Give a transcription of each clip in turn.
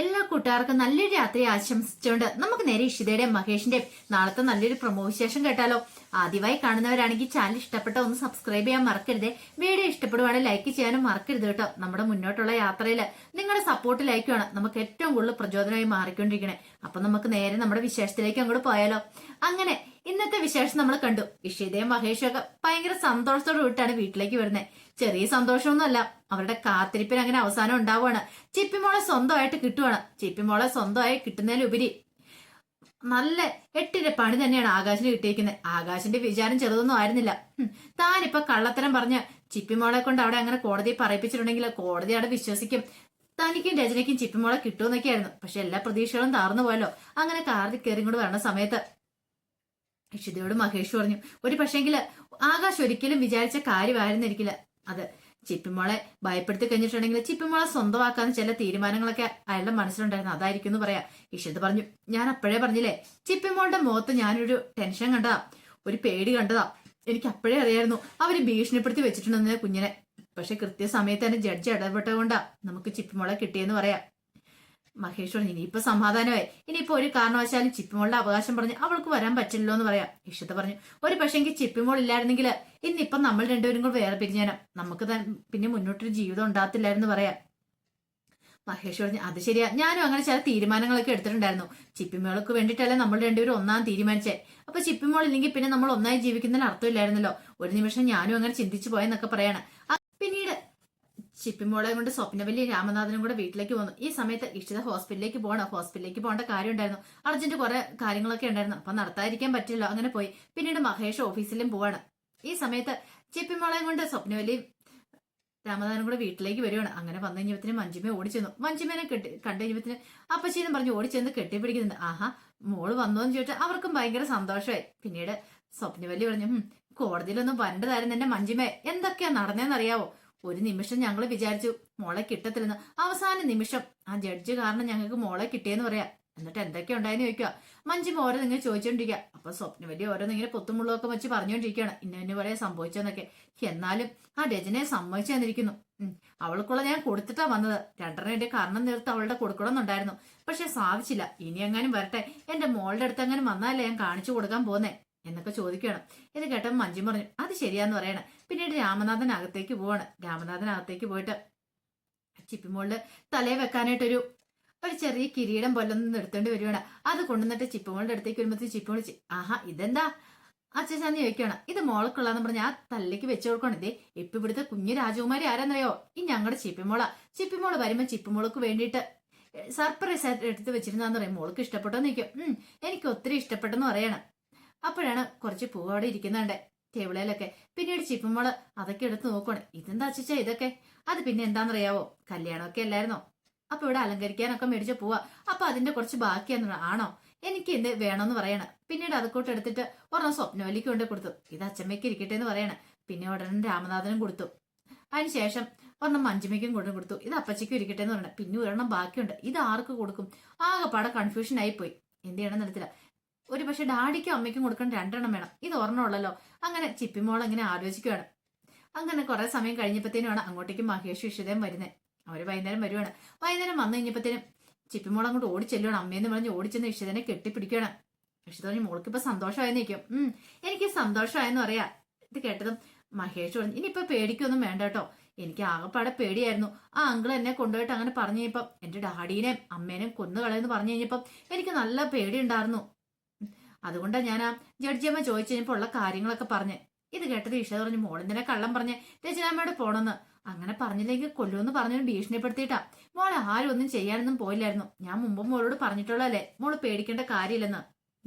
എല്ലാ കൂട്ടുകാർക്കും നല്ലൊരു രാത്രി ആശംസിച്ചുകൊണ്ട് നമുക്ക് നേരെ ഇഷിതയുടെയും മഹേഷിന്റെയും നാളത്തെ നല്ലൊരു പ്രൊമോ വിശേഷം കേട്ടാലോ. ആദ്യമായി കാണുന്നവരാണെങ്കിൽ ചാനൽ ഇഷ്ടപ്പെട്ട ഒന്ന് സബ്സ്ക്രൈബ് ചെയ്യാൻ മറക്കരുത്. വീഡിയോ ഇഷ്ടപ്പെടുവാണെങ്കിൽ ലൈക്ക് ചെയ്യാനും മറക്കരുത് കേട്ടോ. നമ്മുടെ മുന്നോട്ടുള്ള യാത്രയിൽ നിങ്ങളുടെ സപ്പോർട്ട് ലൈക്കുമാണ് നമുക്ക് ഏറ്റവും കൂടുതൽ പ്രചോദനമായി മാറിക്കൊണ്ടിരിക്കണേ. അപ്പൊ നമുക്ക് നേരെ നമ്മുടെ വിശേഷത്തിലേക്ക് അങ്ങോട്ട് പോയാലോ. അങ്ങനെ ഇന്നത്തെ വിശേഷം നമ്മൾ കണ്ടു. ഇഷിതയും മഹേഷും ഒക്കെ ഭയങ്കര സന്തോഷത്തോട് കൂട്ടാണ് വീട്ടിലേക്ക് വരുന്നത്. ചെറിയ സന്തോഷമൊന്നുമല്ല, അവരുടെ കാത്തിരിപ്പിന് അങ്ങനെ അവസാനം ഉണ്ടാവുകയാണ്. ചിപ്പിമോളെ സ്വന്തമായിട്ട് കിട്ടുവാണ്. ചിപ്പിമോളെ സ്വന്തമായി കിട്ടുന്നതിലുപരി നല്ല എട്ടിന്റെ പണി തന്നെയാണ് ആകാശിന് കിട്ടിയിരിക്കുന്നത്. ആകാശിന്റെ വിചാരം ചെറുതൊന്നും ആയിരുന്നില്ല. താനിപ്പൊ കള്ളത്തരം പറഞ്ഞ് ചിപ്പിമോളെ കൊണ്ട് അവിടെ അങ്ങനെ കോടതിയെ പറയിപ്പിച്ചിട്ടുണ്ടെങ്കിൽ കോടതി അവിടെ വിശ്വസിക്കും തനിക്കും രചനയ്ക്കും ചിപ്പിമോളെ കിട്ടുമെന്നൊക്കെയായിരുന്നു. പക്ഷെ എല്ലാ പ്രതീക്ഷകളും താർന്നു പോയല്ലോ. അങ്ങനെ കാറിൽ കയറി കൊണ്ട് വരണ സമയത്ത് ഇഷിതയോട് മഹേഷ് പറഞ്ഞു, ഒരു പക്ഷേങ്കില് ആകാശ് ഒരിക്കലും വിചാരിച്ച കാര്യമായിരുന്നിരിക്കില്ല അത്. ചിപ്പിമോളെ ഭയപ്പെടുത്തി കഴിഞ്ഞിട്ടുണ്ടെങ്കിൽ ചിപ്പിമോളെ സ്വന്തമാക്കാന്ന് ചില തീരുമാനങ്ങളൊക്കെ അയാളുടെ മനസ്സിലുണ്ടായിരുന്നു, അതായിരിക്കും എന്ന് പറയാം. ഇഷിത പറഞ്ഞു, ഞാൻ അപ്പോഴേ പറഞ്ഞില്ലേ, ചിപ്പിമോളുടെ മുഖത്ത് ഞാനൊരു ടെൻഷൻ കണ്ടതാ, ഒരു പേടി കണ്ടതാ. എനിക്ക് അപ്പോഴേ അറിയായിരുന്നു അവര് ഭീഷണിപ്പെടുത്തി വെച്ചിട്ടുണ്ടെന്ന് കുഞ്ഞിനെ. പക്ഷെ കൃത്യസമയത്ത് തന്നെ ജഡ്ജി ഇടപെട്ടുകൊണ്ടാ നമുക്ക് ചിപ്പിമോളെ കിട്ടിയെന്ന് പറയാം. മഹേഷ് പറഞ്ഞു, ഇനിയിപ്പോ സമാധാനമായി. ഇനിയിപ്പോ ഒരു കാരണവശാലും ചിപ്പിമോളുടെ അവകാശം പറഞ്ഞ് അവൾക്ക് വരാൻ പറ്റില്ലല്ലോ എന്ന് പറയാം. ഇഷിത പറഞ്ഞു, ഒരു പക്ഷെങ്കിൽ ചിപ്പിമോൾ ഇല്ലായിരുന്നെങ്കിൽ ഇന്നിപ്പം നമ്മൾ രണ്ടുപേരും കൂടെ വേറെ പിരിഞ്ഞാനും നമുക്ക് പിന്നെ മുന്നോട്ടൊരു ജീവിതം ഉണ്ടാകത്തില്ലായിരുന്നു പറയാം. മഹേഷ് പറഞ്ഞു, അത് ശരിയാ, ഞാനും അങ്ങനെ ചില തീരുമാനങ്ങളൊക്കെ എടുത്തിട്ടുണ്ടായിരുന്നു. ചിപ്പിമോൾക്ക് വേണ്ടിയിട്ടല്ലേ നമ്മൾ രണ്ടുപേരും ഒന്നാം തീരുമാനിച്ചേ. അപ്പൊ ചിപ്പിമോൾ ഇല്ലെങ്കിൽ പിന്നെ നമ്മൾ ഒന്നായി ജീവിക്കുന്നതിന് അർത്ഥമില്ലായിരുന്നല്ലോ. ഒരു നിമിഷം ഞാനും അങ്ങനെ ചിന്തിച്ചു പോയെന്നൊക്കെ പറയാണ്. പിന്നീട് ചിപ്പിമോളെ കൊണ്ട് സ്വപ്നവല്ലി രാമനാഥനും കൂടെ വീട്ടിലേക്ക് വന്നു. ഈ സമയത്ത് ഇഷിത ഹോസ്പിറ്റലിലേക്ക് പോകേണ്ട കാര്യം ഉണ്ടായിരുന്നു. അർജന്റ് കുറെ കാര്യങ്ങളൊക്കെ ഉണ്ടായിരുന്നു. അപ്പൊ നടത്താതിരിക്കാൻ പറ്റില്ല, അങ്ങനെ പോയി. പിന്നീട് മഹേഷ് ഓഫീസിലും പോവാണ്. ഈ സമയത്ത് ചിപ്പിമോളെയും കൊണ്ട് സ്വപ്നവല്ലിയും രാമനാഥനും കൂടെ വീട്ടിലേക്ക് വരുവാണ്. അങ്ങനെ വന്നു കഴിഞ്ഞപ്പത്തിന് മഞ്ജിമയെ ഓടിച്ചെന്നു. മഞ്ജിമേനെ കണ്ടു കഴിഞ്ഞപ്പത്തിന് അപ്പച്ചീനും പറഞ്ഞു ഓടിച്ചെന്ന് കെട്ടിപ്പിടിക്കുന്നുണ്ട്. ആഹാ, മോള് വന്നോന്ന് ചോദിച്ചാൽ അവർക്കും ഭയങ്കര സന്തോഷമായി. പിന്നീട് സ്വപ്നവല്ലി പറഞ്ഞു, കോടതിയിലൊന്നും വരേണ്ടതായിരുന്നു എന്റെ മഞ്ജിമയെ, എന്തൊക്കെയാ നടന്നേന്നറിയാവോ. ഒരു നിമിഷം ഞങ്ങൾ വിചാരിച്ചു മോളെ കിട്ടത്തില്ലെന്ന്. അവസാന നിമിഷം ആ ജഡ്ജ് കാരണം ഞങ്ങൾക്ക് മോളെ കിട്ടിയെന്ന് പറയാം. എന്നിട്ട് എന്തൊക്കെ ഉണ്ടായെന്ന് ചോദിക്കുക. മഞ്ജിമ ഓരോന്നിങ്ങനെ ചോദിച്ചോണ്ടിരിക്കുക. അപ്പൊ സ്വപ്നവല്ലി ഓരോന്നിങ്ങനെ പൊത്തുമുള്ളൊക്കെ വെച്ച് പറഞ്ഞുകൊണ്ടിരിക്കുകയാണ്, ഇന്ന പറയാ സംഭവിച്ചെന്നൊക്കെ. എന്നാലും ആ രചനയെ സമ്മതിച്ചു തന്നിരിക്കുന്നു. അവൾക്കുള്ള ഞാൻ കൊടുത്തിട്ടാ വന്നത്. രണ്ടെണ്ണം എന്റെ കാരണം നേർത്ത് അവളുടെ കൊടുക്കണമെന്നുണ്ടായിരുന്നു, പക്ഷെ സാധിച്ചില്ല. ഇനി എങ്ങാനും വരട്ടെ, എന്റെ മോളുടെ അടുത്ത് എങ്ങാനും വന്നാലേ ഞാൻ കാണിച്ചു കൊടുക്കാൻ പോന്നേ എന്നൊക്കെ ചോദിക്കണം. ഇത് കേട്ടപ്പോൾ മഞ്ജു പറഞ്ഞു, അത് ശരിയാന്ന് പറയണ. പിന്നീട് രാമനാഥൻ അകത്തേക്ക് പോവാണ്. രാമനാഥൻ അകത്തേക്ക് പോയിട്ട് ചിപ്പിമോളില് തലയെ വെക്കാനായിട്ടൊരു ചെറിയ കിരീടം പോലൊന്നും എടുത്തോണ്ട് വരുവാണ്. അത് കൊണ്ടുവന്നിട്ട് ചിപ്പിമോളുടെ അടുത്തേക്ക് വരുമ്പോഴത്തേക്ക് ചിപ്പി വിളിച്ച്, ആഹാ ഇതെന്താ അച്ഛച്ചാന്ന് ചോദിക്കുകയാണ്. ഇത് മോൾക്കുള്ളതെന്ന് പറഞ്ഞ് ആ തല്ലേക്ക് വെച്ചു കൊടുക്കണം. ഇതേ ഇപ്പൊ ഇവിടുത്തെ കുഞ്ഞു രാജകുമാരി ആരാന്നറിയോ, ഈ ഞങ്ങളുടെ ചിപ്പിമോളാ. ചിപ്പിമോള് വരുമ്പോ ചിപ്പിമോൾക്ക് വേണ്ടിയിട്ട് സർപ്രൈസ് ആയിട്ട് എടുത്ത് വെച്ചിരുന്നാന്ന് പറയും. മോൾക്ക് ഇഷ്ടപ്പെട്ടെന്ന് നിൽക്കും. എനിക്ക് ഒത്തിരി ഇഷ്ടപ്പെട്ടെന്ന് പറയണം. അപ്പോഴാണ് കുറച്ച് പൂവ് അവിടെ ഇരിക്കുന്നുണ്ട് ടേബിളിലൊക്കെ. പിന്നീട് ചിപ്പുമോള് അതൊക്കെ എടുത്ത് നോക്കുവാണ്. ഇതെന്താ അച്ഛച്ചാ ഇതൊക്കെ? അത് പിന്നെ എന്താണെന്നറിയാവോ, കല്യാണമൊക്കെ അല്ലായിരുന്നോ, അപ്പൊ ഇവിടെ അലങ്കരിക്കാനൊക്കെ മേടിച്ച പോവാ. അപ്പൊ അതിന്റെ കുറച്ച് ബാക്കിയാന്ന്. ആണോ, എനിക്ക് എന്ത് വേണമെന്ന് പറയണ. പിന്നീട് അതൊക്കെ എടുത്തിട്ട് ഒരെണ്ണം സ്വപ്നവല്ലിക്ക് കൊണ്ട് കൊടുത്തു. ഇത് അച്ഛമ്മയ്ക്ക് ഇരിക്കട്ടെ എന്ന് പറയണ. പിന്നെ ഉടനെ രാമനാഥനും കൊടുത്തു. അതിനുശേഷം ഒരെണ്ണം മഞ്ജുമയ്ക്കും കൊണ്ടു കൊടുത്തു. ഇത് അപ്പച്ചയ്ക്കും ഇരിക്കട്ടെ എന്ന് പറയണ. പിന്നെ ഒരെണ്ണം ബാക്കിയുണ്ട്, ഇത് ആർക്ക് കൊടുക്കും? ആകെപ്പാടെ കൺഫ്യൂഷൻ ആയിപ്പോയി, എന്ത് ചെയ്യണമെന്ന് അറിയത്തില്ല. ഒരു പക്ഷെ ഡാഡിക്കും അമ്മയ്ക്കും കൊടുക്കാൻ രണ്ടെണ്ണം വേണം, ഇത് ഒരെണ്ണം ഉള്ളല്ലോ. അങ്ങനെ ചിപ്പിമോൾ അങ്ങനെ ആലോചിക്കുകയാണ്. അങ്ങനെ കുറെ സമയം കഴിഞ്ഞപ്പോഴത്തേനുമാണ് അങ്ങോട്ടേക്ക് മഹേഷ് ഇഷിതയും വരുന്നത്. അവര് വൈകുന്നേരം വരുവാണ്. വൈകുന്നേരം വന്നു കഴിഞ്ഞപ്പോഴത്തേനും ചിപ്പിമോൾ അങ്ങോട്ട് ഓടിച്ചെല്ലുവാണ്. അമ്മയെന്ന് പറഞ്ഞ് ഓടിച്ചെന്ന് ഇഷിതനെ കെട്ടിപ്പിടിക്കുകയാണ്. ഇഷിത പറഞ്ഞ്, മോൾക്കിപ്പോ സന്തോഷമായെന്ന് നിൽക്കും. എനിക്ക് സന്തോഷമായെന്ന് പറയാ. ഇത് കേട്ടതും മഹേഷ് പറഞ്ഞു, ഇനിയിപ്പോ പേടിക്കൊന്നും വേണ്ട കേട്ടോ, എനിക്ക് ആകെപ്പാടെ പേടിയായിരുന്നു. ആ അങ്കിൾ എന്നെ കൊണ്ടുപോയിട്ട് അങ്ങനെ പറഞ്ഞു കഴിഞ്ഞപ്പം എന്റെ ഡാഡീനെയും അമ്മേനെയും കൊന്നുകളയെന്ന് പറഞ്ഞു കഴിഞ്ഞപ്പം എനിക്ക് നല്ല പേടിയുണ്ടായിരുന്നു. അതുകൊണ്ടാണ് ഞാൻ ആ ജഡ്ജിയമ്മ ചോദിച്ചു കഴിഞ്ഞപ്പോൾ ഉള്ള കാര്യങ്ങളൊക്കെ പറഞ്ഞ്. ഇത് കേട്ടത് ഇഷ പറഞ്ഞു, മോളെന്തിനെ കള്ളം പറഞ്ഞ് രചനാമ്മയോട് പോണെന്ന്. അങ്ങനെ പറഞ്ഞില്ലെങ്കിൽ കൊല്ലുമെന്ന് പറഞ്ഞു ഭീഷണിപ്പെടുത്തിയിട്ടാ. മോളെ ആരും ഒന്നും ചെയ്യാനൊന്നും പോയില്ലായിരുന്നു. ഞാൻ മുമ്പ് മോളോട് പറഞ്ഞിട്ടുള്ളതല്ലേ, മോള് പേടിക്കേണ്ട കാര്യമില്ലെന്ന്.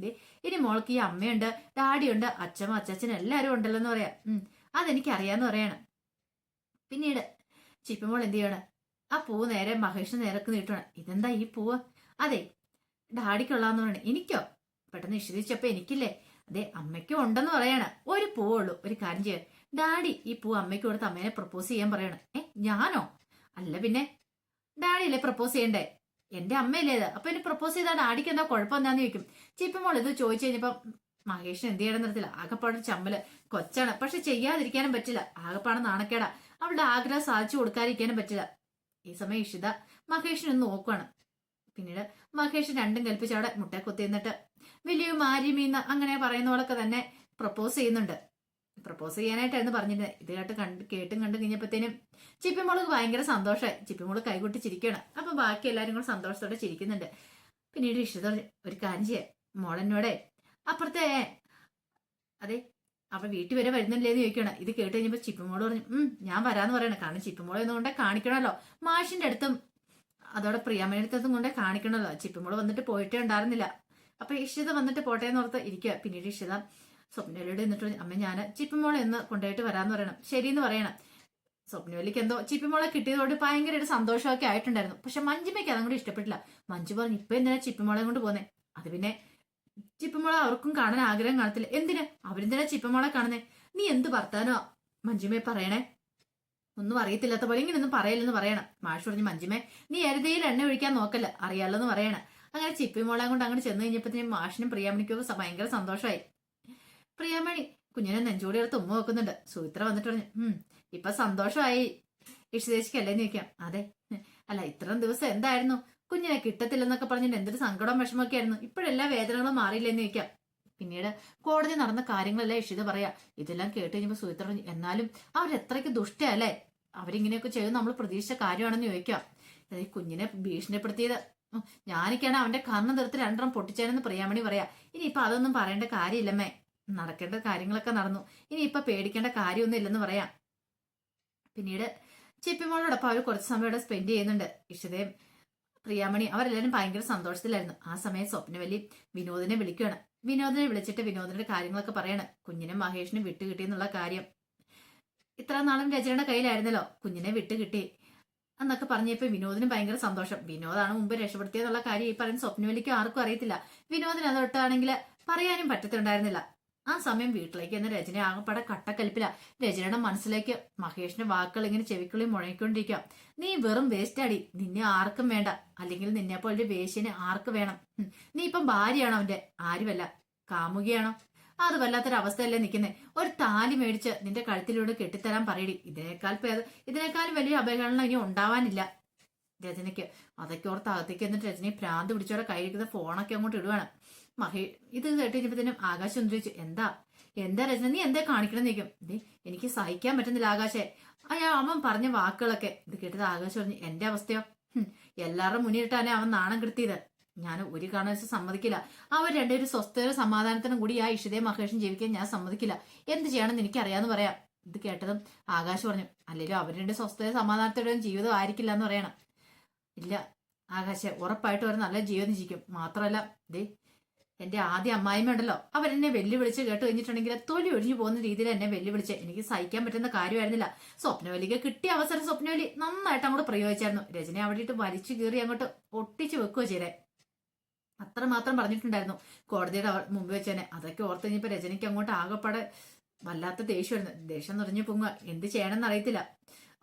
ഇനി മോൾക്ക് ഈ അമ്മയുണ്ട്, ഡാഡിയുണ്ട്, അച്ഛനും അച്ഛനും എല്ലാരും ഉണ്ടല്ലോ എന്ന് പറയാം. അതെനിക്ക് അറിയാന്ന് പറയാണ്. പിന്നീട് ചിപ്പിമോൾ എന്ത് ചെയ്യാണ്, ആ പൂവ് നേരെ മഹേഷിന് നേരക്ക് നീട്ടണം. ഇതെന്താ ഈ പൂവ്? അതെ ഡാഡിക്കുള്ളാന്ന് പറയണേ. എനിക്കോ? പെട്ടെന്ന് ഇഷിതിച്ചപ്പോ എനിക്കില്ലേ, അതെ അമ്മയ്ക്കും ഉണ്ടെന്ന് പറയാണ്. ഒരു പൂവുള്ളൂ, ഒരു കാര്യം ചെയ്യാൻ, ഡാഡി ഈ പൂ അമ്മയ്ക്ക് കൊടുത്ത് അമ്മേനെ പ്രപ്പോസ് ചെയ്യാൻ പറയണം. ഞാനോ? അല്ല പിന്നെ ഡാഡിയല്ലേ പ്രപ്പോസ് ചെയ്യണ്ടേ, എന്റെ അമ്മയല്ലേ ഇത്. അപ്പൊ എന്നെ പ്രപ്പോസ് ചെയ്താൽ ഡാഡിക്ക് എന്താ കുഴപ്പം എന്താന്ന് ചോദിക്കും. ചിപ്പമോൾ ഇത് ചോദിച്ചു കഴിഞ്ഞപ്പോ മഹേഷിന് എന്ത് ചെയ്യണം നിർത്തില്ല. ആകെപ്പാട് ചമ്മല്. കൊച്ചാണ്, പക്ഷെ ചെയ്യാതിരിക്കാനും പറ്റില്ല. ആകെപ്പാട് നാണക്കേടാ. അവളുടെ ആഗ്രഹം സാധിച്ചു കൊടുക്കാതിരിക്കാനും പറ്റില്ല. ഈ സമയം ഇഷിത മഹേഷിനൊന്ന് നോക്കുവാണ്. പിന്നീട് മഹേഷ് രണ്ടും കൽപ്പിച്ച് അവിടെ മുട്ട കുത്തി നിന്നിട്ട് വലിയ മാരിമീന്ന് അങ്ങനെ പറയുന്ന പോലൊക്കെ തന്നെ പ്രപ്പോസ് ചെയ്യുന്നുണ്ട്. പ്രപ്പോസ് ചെയ്യാനായിട്ടായിരുന്നു പറഞ്ഞിരുന്നത്. ഇത് കേട്ടും കണ്ടു കഴിഞ്ഞപ്പോഴത്തേനും ചിപ്പിമോൾക്ക് ഭയങ്കര സന്തോഷമായി. ചിപ്പിമോള് കൈകൊട്ടി ചിരിക്കുകയാണ്. അപ്പൊ ബാക്കി എല്ലാവരും കൂടെ സന്തോഷത്തോടെ ചിരിക്കുന്നുണ്ട്. പിന്നീട് ഇഷ്ട ഒരു കാര്യം ചെയ്യാം, മോളെന്നോടെ അപ്പുറത്തെ അതെ അവ വീട്ടിൽ വരെ വരുന്നില്ലേന്ന് ചോദിക്കണം. ഇത് കേട്ട് കഴിഞ്ഞപ്പോ ചിപ്പിമോള് പറഞ്ഞു ഞാൻ വരാന്ന് പറയണം. കാരണം ചിപ്പിമോളെ ഒന്നുകൊണ്ടേ കാണിക്കണമല്ലോ, മാഷിന്റെ അടുത്തും അതോടെ പ്രിയാമ്മയുടെ അടുത്തും കൊണ്ടേ കാണിക്കണമല്ലോ. ചിപ്പിമോള് വന്നിട്ട് പോയിട്ടേ ഉണ്ടായിരുന്നില്ല. അപ്പൊ ഇഷിത വന്നിട്ട് പോട്ടെ എന്ന് ഓർത്ത് ഇരിക്കുക. പിന്നീട് ഇഷിത സ്വപ്നവലിയോട് എന്നിട്ട് അമ്മ ഞാൻ ചിപ്പിമോളെ എന്ന് കൊണ്ടുപോയിട്ട് വരാന്ന് പറയണം. ശരിയെന്ന് പറയണം. സ്വപ്നവലിക്ക് എന്തോ ചിപ്പിമോളെ കിട്ടിയതോട് ഭയങ്കര ഒരു സന്തോഷമൊക്കെ ആയിട്ടുണ്ടായിരുന്നു. പക്ഷെ മഞ്ജുമ്മയ്ക്ക് അതും കൂടി ഇഷ്ടപ്പെട്ടില്ല. മഞ്ജു പറഞ്ഞു ഇപ്പൊ എന്തിനാ ചിപ്പിമോളെ കൊണ്ട് പോന്നെ? അത് പിന്നെ ചിപ്പിമോളെ അവർക്കും കാണാൻ ആഗ്രഹം കാണത്തില്ല. എന്തിനാ അവരെന്തിനാ ചിപ്പിമോളെ കാണുന്നേ? നീ എന്ത് വർത്താനോ മഞ്ജുമ്മയെ പറയണേ? ഒന്നും അറിയത്തില്ലാത്ത പോലെ ഇങ്ങനെയൊന്നും പറയില്ലെന്ന് പറയണം. മാഷ് പറഞ്ഞു മഞ്ജുമേ നീ എരുതയിൽ എണ്ണ ഒഴിക്കാൻ നോക്കല്ല, അറിയാലോന്ന് പറയണം. അങ്ങനെ ചിപ്പിമോളെ കൊണ്ട് അങ്ങോട്ട് ചെന്ന് കഴിഞ്ഞപ്പോഴത്തേനും മാഷിനും പ്രിയാമണിക്കും ഭയങ്കര സന്തോഷമായി. പ്രിയാമണി കുഞ്ഞിനെ നെഞ്ചോടി എടുത്ത് ഉമ്മ വെക്കുന്നുണ്ട്. സുമിത്ര വന്നിട്ട് പറഞ്ഞു ഇപ്പൊ സന്തോഷമായി ഇഷ്ടദേശിക്കല്ലേന്ന് ചോദിക്കാം. അതെ, അല്ല ഇത്രയും ദിവസം എന്തായിരുന്നു കുഞ്ഞിനെ കിട്ടത്തില്ലെന്നൊക്കെ പറഞ്ഞിട്ട് എന്തൊരു സങ്കടവും വിഷമൊക്കെ ആയിരുന്നു. ഇപ്പോഴെല്ലാ വേദനകളും മാറിയില്ലെന്ന് ചോദിക്കാം. പിന്നീട് കോടതി നടന്ന കാര്യങ്ങളല്ലേ ഇഷിത പറയാ. ഇതെല്ലാം കേട്ട് കഴിഞ്ഞപ്പോ സുമിത്ര പറഞ്ഞു എന്നാലും അവരെത്രയ്ക്ക് ദുഷ്ടയല്ലേ, അവരിങ്ങനെയൊക്കെ ചെയ്ത് നമ്മൾ പ്രതീക്ഷിച്ച കാര്യമാണെന്ന് ചോദിക്കാം. ഈ കുഞ്ഞിനെ ഭീഷണിപ്പെടുത്തിയത് ഞാനിക്കാണ് അവന്റെ കർണം തീർത്ത് രണ്ടെണ്ണം പൊട്ടിച്ചേനെന്ന് പ്രിയാമണി പറയാ. ഇനിയിപ്പൊ അതൊന്നും പറയേണ്ട കാര്യമില്ലമ്മേ, നടക്കേണ്ട കാര്യങ്ങളൊക്കെ നടന്നു, ഇനിയിപ്പൊ പേടിക്കേണ്ട കാര്യമൊന്നും ഇല്ലെന്ന് പറയാം. പിന്നീട് ചിപ്പിമോളോടൊപ്പം അവർ കുറച്ച് സമയം ഇവിടെ സ്പെൻഡ് ചെയ്യുന്നുണ്ട്. ഇഷിതയും പ്രിയാമണി അവരെല്ലാവരും ഭയങ്കര സന്തോഷത്തിലായിരുന്നു. ആ സമയം സ്വപ്നവല്ലി വിനോദിനെ വിളിക്കുകയാണ്. വിനോദിനെ വിളിച്ചിട്ട് വിനോദിന്റെ കാര്യങ്ങളൊക്കെ പറയാണ്. കുഞ്ഞിനെ മഹേഷിനും വിട്ടുകിട്ടിയെന്നുള്ള കാര്യം ഇത്ര നാളും രചനയുടെ കയ്യിലായിരുന്നല്ലോ, കുഞ്ഞിനെ വിട്ടുകിട്ടി എന്നൊക്കെ പറഞ്ഞപ്പോ വിനോദിന് ഭയങ്കര സന്തോഷം. വിനോദാണ് മുമ്പ് രക്ഷപ്പെടുത്തിയെന്നുള്ള കാര്യം ഈ പറയുന്ന സ്വപ്നവലിക്കും ആർക്കും അറിയത്തില്ല. വിനോദിന് അതൊട്ടാണെങ്കിൽ പറയാനും പറ്റത്തുണ്ടായിരുന്നില്ല. ആ സമയം വീട്ടിലേക്ക് എന്ന രചന ആകപ്പാടെ കട്ടക്കലിപ്പില്ല. രചനയുടെ മനസ്സിലേക്ക് മഹേഷിന്റെ വാക്കുകൾ ഇങ്ങനെ ചെവിക്കുള്ളിൽ മുഴങ്ങിക്കൊണ്ടിരിക്കുക. നീ വെറും വേസ്റ്റ് അടി, നിന്നെ ആർക്കും വേണ്ട, അല്ലെങ്കിൽ നിന്നെ പോലെ വേശ്യന് ആർക്ക് വേണം? നീ ഇപ്പം ഭാര്യയാണോ അവന്റെ? ആരുമല്ല, കാമുകിയാണോ? അത് വല്ലാത്തൊരവസ്ഥയല്ലേ നിൽക്കുന്നേ. ഒരു താലി മേടിച്ച് നിന്റെ കഴുത്തിലൂടെ കെട്ടിത്തരാൻ പറയടി. ഇതിനേക്കാളും വലിയ അപകടം ഇനി ഉണ്ടാവാനില്ല രചനയ്ക്ക്. അതൊക്കെ ഓർത്ത് അകത്തേക്ക് എന്നിട്ട് രചനയെ ഭ്രാന്ത് പിടിച്ചോടെ കയ്യിരിക്കുന്ന ഫോണൊക്കെ അങ്ങോട്ട് ഇടുവാണ്. ഇത് കേട്ട് കഴിഞ്ഞപ്പോഴത്തേനും ആകാശം ഒന്ന് ചോദിച്ചു എന്താ രചന, നീ എന്താ കാണിക്കണം നിൽക്കും. എനിക്ക് സഹിക്കാൻ പറ്റുന്നില്ല ആകാശേ, അവൻ പറഞ്ഞ വാക്കുകളൊക്കെ. ഇത് കേട്ടത് ആകാശം പറഞ്ഞു എന്റെ അവസ്ഥയോ? എല്ലാവരുടെ മുന്നിലിട്ടാലേ അവൻ നാണം കെടുത്തിയത്. ഞാൻ ഒരു കാരണവശാലും സമ്മതിക്കില്ല. അവർ രണ്ടുപേരും സ്വസ്ഥതയും സമാധാനത്തിനും കൂടി ആ ഇഷിതയും മഹേഷും ജീവിക്കാൻ ഞാൻ സമ്മതിക്കില്ല. എന്ത് ചെയ്യണമെന്ന് എനിക്കറിയാന്ന് പറയാം. ഇത് കേട്ടതും ആകാശ് പറഞ്ഞു അല്ലെങ്കിലും അവർ രണ്ട് സ്വസ്ഥതയും സമാധാനത്തോടെയും ജീവിതം ആയിരിക്കില്ല എന്ന് പറയണം. ഇല്ല ആകാശ, ഉറപ്പായിട്ടും അവർ നല്ല ജീവിതം ജീവിക്കും. മാത്രമല്ല എന്റെ ആദ്യ അമ്മായിമ്മ ഉണ്ടല്ലോ, അവരെന്നെ വെല്ലുവിളിച്ച് കേട്ട് കഴിഞ്ഞിട്ടുണ്ടെങ്കിൽ തൊലി ഒഴിഞ്ഞു പോകുന്ന രീതിയിൽ എന്നെ വെല്ലുവിളിച്ച് എനിക്ക് സഹിക്കാൻ പറ്റുന്ന കാര്യമായിരുന്നില്ല. സ്വപ്നവലിക്ക് കിട്ടിയ അവസരം സ്വപ്നവലി നന്നായിട്ട് അങ്ങോട്ട് പ്രയോഗിച്ചായിരുന്നു. രചന അവിടെ ഇട്ട് വലിച്ചു കീറി അങ്ങോട്ട് ഒട്ടിച്ചു വെക്കുകയോ ചെയ്തേ. അത്രമാത്രം പറഞ്ഞിട്ടുണ്ടായിരുന്നു കോടതിയുടെ മുമ്പ് വെച്ച് തന്നെ. അതൊക്കെ ഓർത്ത് കഴിഞ്ഞപ്പോ രചനയ്ക്ക് അങ്ങോട്ട് ആകെപ്പാടെ വല്ലാത്ത ദേഷ്യമായിരുന്നു. ദേഷ്യം നിറഞ്ഞു പൊങ്ങുക. എന്ത് ചെയ്യണമെന്ന് അറിയത്തില്ല.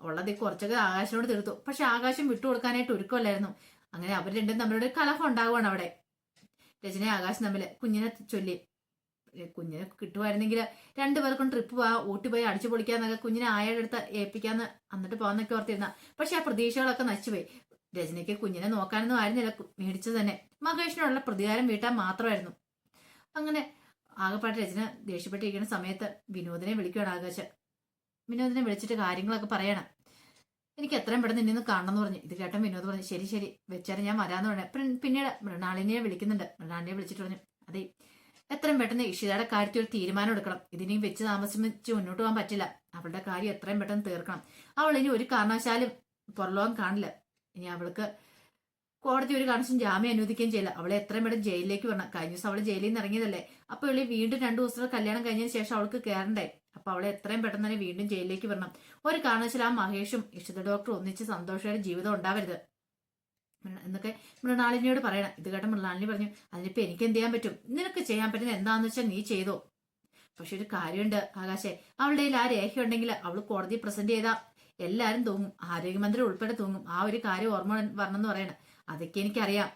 ഉള്ളത് കുറച്ചൊക്കെ ആകാശനോട് തീർത്തു. പക്ഷെ ആകാശം വിട്ടുകൊടുക്കാനായിട്ട് ഒരുക്കമല്ലായിരുന്നു. അങ്ങനെ അവർ രണ്ടും തമ്മിലൊരു കലഹം ഉണ്ടാവുകയാണ് അവിടെ. രചന ആകാശം തമ്മില് കുഞ്ഞിനെ ചൊല്ലി. കുഞ്ഞിനെ കിട്ടുമായിരുന്നെങ്കിൽ രണ്ടുപേർക്കും ട്രിപ്പ് പോവാ, ഊട്ടി പോയി അടിച്ചു പൊളിക്കാന്നൊക്കെ കുഞ്ഞിനെ ആയയുടെ അടുത്ത് ഏൽപ്പിക്കാന്ന് എന്നിട്ട് പോകാന്നൊക്കെ ഓർത്തിരുന്ന. പക്ഷെ ആ പ്രതീക്ഷകളൊക്കെ നശിച്ചുപോയി. രചനയ്ക്ക് കുഞ്ഞിനെ നോക്കാനൊന്നും ആയിരുന്നില്ല മേടിച്ചത് തന്നെ. മഹേഷിനോടുള്ള പ്രതികാരം വീട്ടാൻ മാത്രമായിരുന്നു. അങ്ങനെ ആകെപ്പാട്ട് രചന ദേഷ്യപ്പെട്ടിരിക്കുന്ന സമയത്ത് വിനോദിനെ വിളിക്കുകയാണ് ആകാശ്. വിനോദിനെ വിളിച്ചിട്ട് കാര്യങ്ങളൊക്കെ പറയണം. എനിക്ക് എത്രയും പെട്ടെന്ന് നിന്നെ കാണണം എന്ന് പറഞ്ഞു. ഇത് കേട്ട വിനോദ് പറഞ്ഞു ശരി വെച്ചാലും ഞാൻ വരാന്ന് പറഞ്ഞു. പിന്നീട് മൃണാളിനെ വിളിക്കുന്നുണ്ട്. മൃണാളിനെ വിളിച്ചിട്ട് പറഞ്ഞു അതെ എത്രയും പെട്ടെന്ന് ഇഷിതയുടെ കാര്യത്തിൽ ഒരു തീരുമാനം എടുക്കണം. ഇതിനെയും വെച്ച് താമസിച്ച് മുന്നോട്ട് പോകാൻ പറ്റില്ല. അവളുടെ കാര്യം എത്രയും പെട്ടെന്ന് തീർക്കണം. അവൾ ഇനി ഒരു കാരണവശാലും പുറലോകം കാണില്ല. ഇനി അവൾക്ക് കോടതി ഒരു കാരണവശാലും ജാമ്യം അനുവദിക്കുകയും ചെയ്യില്ല. അവളെ എത്രയും പെട്ടെന്ന് ജയിലിലേക്ക് വരണം. കഴിഞ്ഞ ദിവസം അവള് ജയിലിൽ നിന്ന് ഇറങ്ങിയതല്ലേ. അപ്പൊ ഇവള് വീണ്ടും 2 ദിവസത്തെ കല്യാണം കഴിഞ്ഞതിന് ശേഷം അവൾക്ക് കയറണ്ടേ. അപ്പൊ അവളെ എത്രയും പെട്ടെന്ന് തന്നെ വീണ്ടും ജയിലിലേക്ക് വരണം. ഒരു കാരണവശാലും ആ മഹേഷും ഇഷിത ഡോക്ടർ ഒന്നിച്ച് സന്തോഷമായ ജീവിതം ഉണ്ടാവരുത് എന്നൊക്കെ മൃണാളിനിയോട് പറയണം. ഇത് കേട്ട മൃണാളിനി പറഞ്ഞു അതിനിപ്പോ എനിക്ക് എന്ത് ചെയ്യാൻ പറ്റും? നിനക്ക് ചെയ്യാൻ പറ്റുന്ന എന്താന്ന് വെച്ചാൽ നീ ചെയ്തോ. പക്ഷെ ഒരു കാര്യമുണ്ട് ആകാശേ, അവളുടെ ആ രേഖ ഉണ്ടെങ്കിൽ അവൾ കോടതി പ്രസന്റ് ചെയ്താൽ എല്ലാരും തൂങ്ങും. ആരോഗ്യമന്ത്രി ഉൾപ്പെടെ തൂങ്ങും. ആ ഒരു കാര്യം ഓർമ്മ വരണം എന്ന് പറയണം. അതൊക്കെ എനിക്കറിയാം.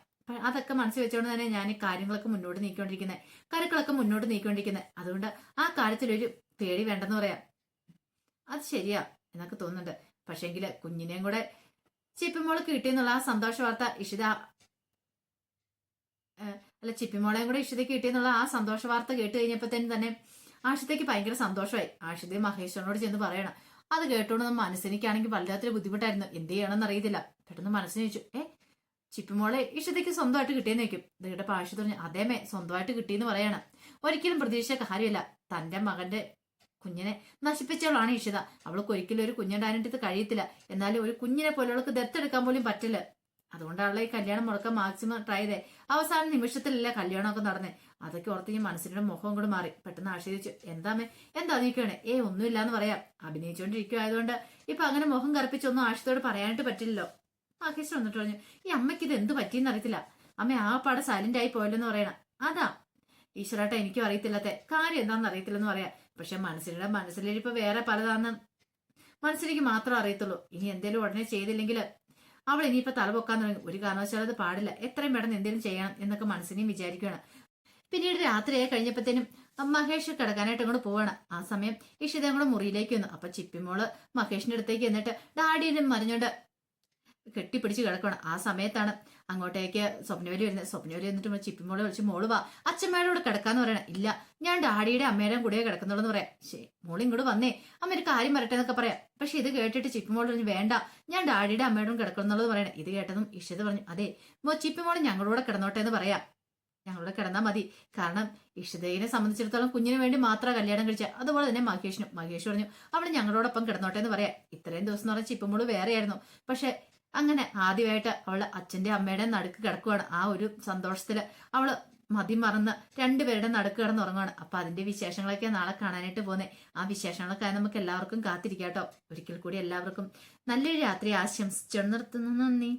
അതൊക്കെ മനസ്സിൽ വെച്ചുകൊണ്ട് തന്നെ ഞാൻ ഈ കാര്യങ്ങളൊക്കെ മുന്നോട്ട് നീക്കിക്കൊണ്ടിരിക്കുന്നത്, കരുക്കളൊക്കെ മുന്നോട്ട് നീക്കിക്കൊണ്ടിരിക്കുന്നത്. അതുകൊണ്ട് ആ കാര്യത്തിൽ ഒരു പേടി വേണ്ടെന്ന് പറയാം. അത് ശരിയാ എന്നൊക്കെ തോന്നുന്നുണ്ട്. പക്ഷെങ്കില് കുഞ്ഞിനെയും കൂടെ ചിപ്പിമോള് കിട്ടിയെന്നുള്ള ആ സന്തോഷ വാർത്ത ഇഷിത അല്ല ചിപ്പിമോളെയും കൂടെ ഇഷിതയ്ക്ക് കിട്ടിയെന്നുള്ള ആ സന്തോഷ വാർത്ത കേട്ട് കഴിഞ്ഞപ്പോഴത്തേനും തന്നെ ആഷിതയ്ക്ക് ഭയങ്കര സന്തോഷമായി. ആഷിത മഹേശ്വരനോട് ചെന്ന് പറയണം. അത് കേട്ടോണ്ട് നമ്മൾ മനസ്സിനിക്കാണെങ്കിൽ വല്ലാത്തൊരു ബുദ്ധിമുട്ടായിരുന്നു. എന്ത് ചെയ്യണമെന്ന് അറിയത്തില്ല. പെട്ടെന്ന് മനസ്സിന് ചോദിച്ചു, ചിപ്പിമോളെ ഇഷിതയ്ക്ക് സ്വന്തമായിട്ട് കിട്ടിയെന്ന് വെക്കും. ഇത് കേട്ടപ്പോൾ ആഷിത പറഞ്ഞു, അതേമേ സ്വന്തമായിട്ട് കിട്ടിയെന്ന് പറയണം. ഒരിക്കലും പ്രതീക്ഷിച്ച കാര്യമല്ല. തന്റെ മകന്റെ കുഞ്ഞിനെ നശിപ്പിച്ചവളാണ് ഇഷിത. അവൾക്ക് ഒരിക്കലും ഒരു കുഞ്ഞുണ്ടായിട്ട് കഴിയത്തില്ല. എന്നാലും ഒരു കുഞ്ഞിനെ പോലെ അവൾക്ക് ദത്തെടുക്കാൻ പോലും പറ്റില്ല. അതുകൊണ്ടാണല്ലോ ഈ കല്യാണം മുടക്കാൻ മാക്സിമം ട്രൈ ചെയ്തേ. അവസാന നിമിഷത്തിലല്ല കല്യാണമൊക്കെ നടന്നേ. അതൊക്കെ ഓർത്ത് ഈ മനസ്സിന്റെ മുഖം കൂടെ മാറി. പെട്ടെന്ന് ആശ്രയിച്ചു, എന്താമേ എന്താ നീക്കുകയാണ്? ഒന്നുമില്ലാന്ന് പറയാം. അഭിനയിച്ചുകൊണ്ടിരിക്കുവായതുകൊണ്ട് ഇപ്പൊ അങ്ങനെ മുഖം കറുപ്പിച്ചൊന്നും ആശയത്തോട് പറയാനായിട്ട് പറ്റില്ലല്ലോ. മഹേഷ് വന്നിട്ട് പറഞ്ഞു, ഈ അമ്മയ്ക്ക് ഇത് എന്ത് പറ്റിയെന്ന് അറിയത്തില്ല. അമ്മ ആ പാടെ സൈലന്റ് ആയി പോയല്ലോന്ന് പറയണം. അതാ ഈശ്വരാട്ട എനിക്കും അറിയത്തില്ലാത്ത കാര്യം എന്താണെന്ന് അറിയത്തില്ലെന്ന് പറയാം. പക്ഷെ മനസ്സിലിരിപ്പ് വേറെ പലതാന്ന് മനസ്സിലേക്ക് മാത്രം അറിയത്തുള്ളൂ. ഇനി എന്തേലും ഉടനെ ചെയ്തില്ലെങ്കിൽ അവൾ ഇനിയിപ്പോ തല പൊക്കാൻ തുടങ്ങി. ഒരു കാരണവശാലും അത് പാടില്ല. എത്രയും പെട്ടെന്ന് എന്തെങ്കിലും ചെയ്യണം എന്നൊക്കെ മനസ്സിനെയും വിചാരിക്കുകയാണ്. പിന്നീട് രാത്രിയായി കഴിഞ്ഞപ്പോഴത്തേനും മഹേഷ് കിടക്കാനായിട്ട് അങ്ങോട്ട് പോവാണ്. ആ സമയം ഇഷിത അങ്ങോട്ട് മുറിയിലേക്ക് വന്നു. അപ്പൊ ചിപ്പിമോള് മഹേഷിന്റെ അടുത്തേക്ക് എന്നിട്ട് ഡാഡിയെ മറിഞ്ഞോണ്ട് കെട്ടിപ്പിടിച്ച് കിടക്കണം. ആ സമയത്താണ് അങ്ങോട്ടേക്ക് സ്വപ്നവലി വരുന്നത്. സ്വപ്നവലി എന്നിട്ട് ചിപ്പിമോളെ വിളിച്ച്, മോള് വാ അച്ഛമ്മയുടെ കൂടെ കിടക്കാന്ന് പറയണം. ഇല്ല, ഞാൻ ഡാഡിയുടെ അമ്മയുടെയും കൂടെ കിടക്കുന്നുള്ളൂ എന്ന് പറയാം. ശരി മോള് ഇങ്ങോട്ട് വന്നേ, അമ്മ ഒരു കാര്യം വരട്ടെ എന്നൊക്കെ പറയാം. പക്ഷെ ഇത് കേട്ടിട്ട് ചിപ്പിമോള് പറഞ്ഞു, വേണ്ട ഞാൻ ഡാഡിയുടെ അമ്മയോടും കിടക്കുന്നുള്ളത് പറയണം. ഇത് കേട്ടതും ഇഷിത പറഞ്ഞു, അതെ ചിപ്പിമോള് ഞങ്ങളോട് കിടന്നോട്ടെ എന്ന് പറയാം. ഞങ്ങളോട് കിടന്നാൽ മതി. കാരണം ഇഷിതയെ സംബന്ധിച്ചിടത്തോളം കുഞ്ഞിന് വേണ്ടി മാത്രമാണ് കല്യാണം കഴിച്ചത്. അതുപോലെ തന്നെ മഹേഷ് പറഞ്ഞു, അവള് ഞങ്ങളോടൊപ്പം കിടന്നോട്ടെ എന്ന് പറയാം. ഇത്രയും ദിവസം എന്ന് പറഞ്ഞാൽ ചിപ്പിമോള് വേറെയായിരുന്നു. പക്ഷെ അങ്ങനെ ആദ്യമായിട്ട് അവള് അച്ഛന്റെ അമ്മയുടെ നടുക്ക് കിടക്കുവാണ്. ആ ഒരു സന്തോഷത്തില് അവള് മതി മറന്ന് രണ്ടുപേരുടെ നടുക്ക് കിടന്നുറങ്ങുവാണ്. അപ്പൊ അതിന്റെ വിശേഷങ്ങളൊക്കെ നാളെ കാണാനായിട്ട് പോകുന്നത്. ആ വിശേഷങ്ങളൊക്കെ നമുക്ക് എല്ലാവർക്കും കാത്തിരിക്കാട്ടോ. ഒരിക്കൽ കൂടി എല്ലാവർക്കും നല്ലൊരു രാത്രി ആശംസിച്ചു നിർത്തുന്നു. നന്ദി.